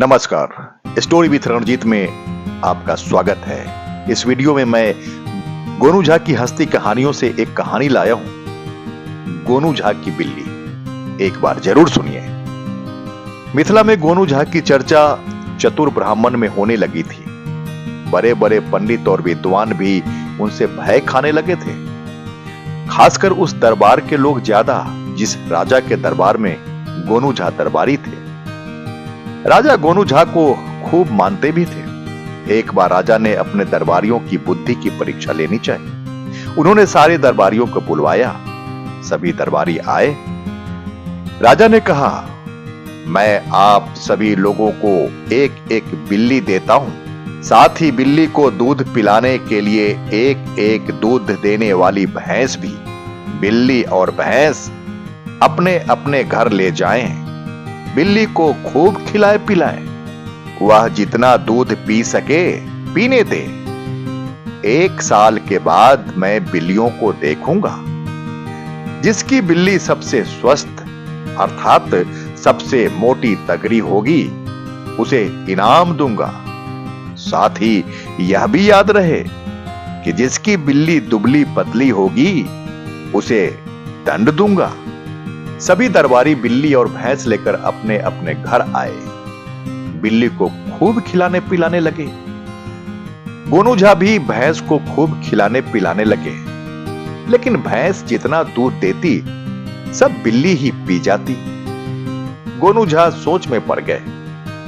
नमस्कार, story with Ranjit में आपका स्वागत है। इस वीडियो में मैं गोनू झा की हस्ती कहानियों से एक कहानी लाया हूं, गोनू झा की बिल्ली। एक बार जरूर सुनिए। मिथिला में गोनू झा की चर्चा चतुर ब्राह्मण में होने लगी थी। बड़े बड़े पंडित और विद्वान भी उनसे भय खाने लगे थे, खासकर उस दरबार के लोग ज्यादा जिस राजा के दरबार में गोनू झा दरबारी थे। राजा गोनू झा को खूब मानते भी थे। एक बार राजा ने अपने दरबारियों की बुद्धि की परीक्षा लेनी चाहिए। उन्होंने सारे दरबारियों को बुलवाया। सभी दरबारी आए। राजा ने कहा, मैं आप सभी लोगों को एक एक बिल्ली देता हूं, साथ ही बिल्ली को दूध पिलाने के लिए एक एक दूध देने वाली भैंस भी। बिल्ली और भैंस अपने अपने घर ले जाएं। बिल्ली को खूब खिलाए पिलाए, वह जितना दूध पी सके पीने दे। 1 साल के बाद मैं बिल्लियों को देखूंगा। जिसकी बिल्ली सबसे स्वस्थ अर्थात सबसे मोटी तगड़ी होगी, उसे इनाम दूंगा। साथ ही यह भी याद रहे कि जिसकी बिल्ली दुबली पतली होगी, उसे दंड दूंगा। सभी दरबारी बिल्ली और भैंस लेकर अपने अपने घर आए। बिल्ली को खूब खिलाने पिलाने लगे। गोनू झा भी भैंस को खूब खिलाने पिलाने लगे, लेकिन भैंस जितना दूध देती सब बिल्ली ही पी जाती। गोनू झा सोच में पड़ गए,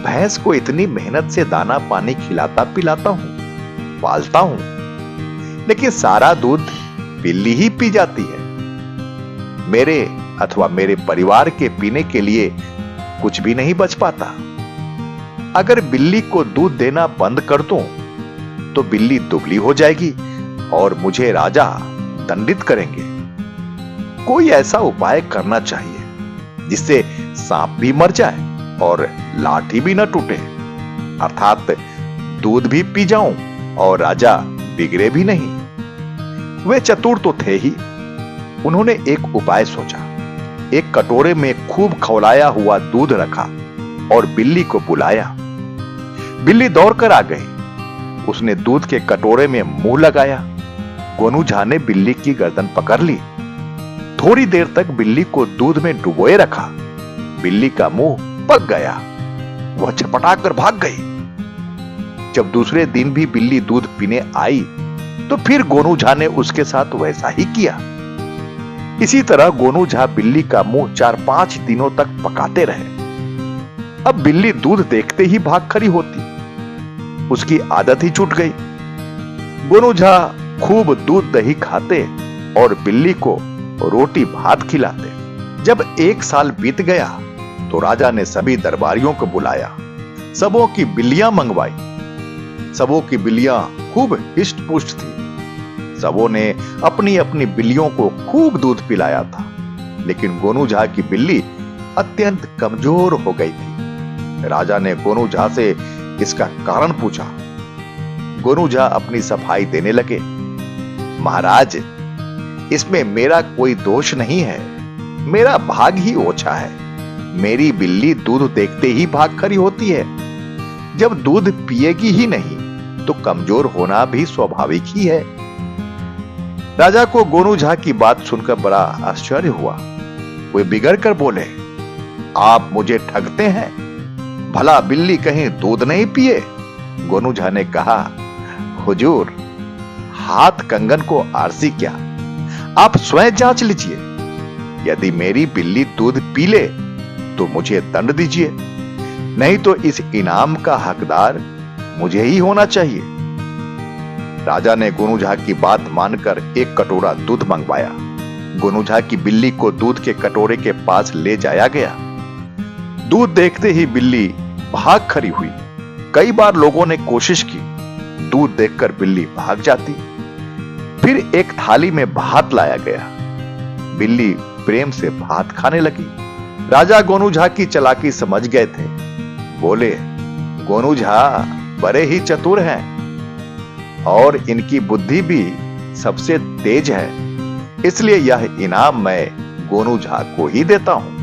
भैंस को इतनी मेहनत से दाना पानी खिलाता पिलाता हूं, पालता हूं, लेकिन सारा दूध बिल्ली ही पी जाती है। मेरे अथवा मेरे परिवार के पीने के लिए कुछ भी नहीं बच पाता। अगर बिल्ली को दूध देना बंद कर दूं, तो बिल्ली दुबली हो जाएगी और मुझे राजा दंडित करेंगे। कोई ऐसा उपाय करना चाहिए जिससे सांप भी मर जाए और लाठी भी न टूटे, अर्थात दूध भी पी जाऊं और राजा बिगड़े भी नहीं। वे चतुर तो थे ही। उन्होंने एक उपाय सोचा। एक कटोरे में खूब खौलाया हुआ दूध रखा और बिल्ली को बुलाया। बिल्ली दौड़कर आ गई। उसने दूध के कटोरे में मुंह लगाया। गोनू झा ने बिल्ली की गर्दन पकड़ ली। थोड़ी देर तक बिल्ली को दूध में डुबोए रखा। बिल्ली का मुंह पक गया। वह छपटाकर भाग गई। जब दूसरे दिन भी बिल्ली दूध पीने आई, तो फिर गोनू झा ने उसके साथ वैसा ही किया। इसी तरह गोनू झा बिल्ली का मुंह 4-5 दिनों तक पकाते रहे। अब बिल्ली दूध देखते ही भाग खड़ी होती। उसकी आदत ही छूट गई। गोनू झा खूब दूध दही खाते और बिल्ली को रोटी भात खिलाते। जब 1 साल बीत गया, तो राजा ने सभी दरबारियों को बुलाया। सबों की बिल्लियां मंगवाई। सबों की बिल्लियां खूब हिष्ट पुष्ट थी। सबों ने अपनी अपनी बिल्लियों को खूब दूध पिलाया था, लेकिन गोनू झा की बिल्ली अत्यंत कमजोर हो गई थी। राजा ने गोनू झा से इसका कारण पूछा। गोनू झा अपनी सफाई देने लगे। महाराज, इसमें मेरा कोई दोष नहीं है। मेरा भाग ही ओछा है। मेरी बिल्ली दूध देखते ही भाग खड़ी होती है। जब दूध पिएगी ही नहीं, तो कमजोर होना भी स्वाभाविक ही है। राजा को गोनू झा की बात सुनकर बड़ा आश्चर्य हुआ। वे बिगड़ कर बोले, आप मुझे ठगते हैं। भला बिल्ली कहीं दूध नहीं पिए? गोनू झा ने कहा, हुजूर, हाथ कंगन को आरसी क्या, आप स्वयं जांच लीजिए। यदि मेरी बिल्ली दूध पी ले, तो मुझे दंड दीजिए, नहीं तो इस इनाम का हकदार मुझे ही होना चाहिए। राजा ने गोनू झा की बात मानकर एक कटोरा दूध मंगवाया। गोनू झा की बिल्ली को दूध के कटोरे के पास ले जाया गया। दूध देखते ही बिल्ली भाग खड़ी हुई। कई बार लोगों ने कोशिश की, दूध देखकर बिल्ली भाग जाती। फिर एक थाली में भात लाया गया। बिल्ली प्रेम से भात खाने लगी। राजा गोनू झा की चालाकी समझ गए थे। बोले, गोनू झा बड़े ही चतुर हैं और इनकी बुद्धि भी सबसे तेज है, इसलिए यह इनाम मैं गोनू झा को ही देता हूं।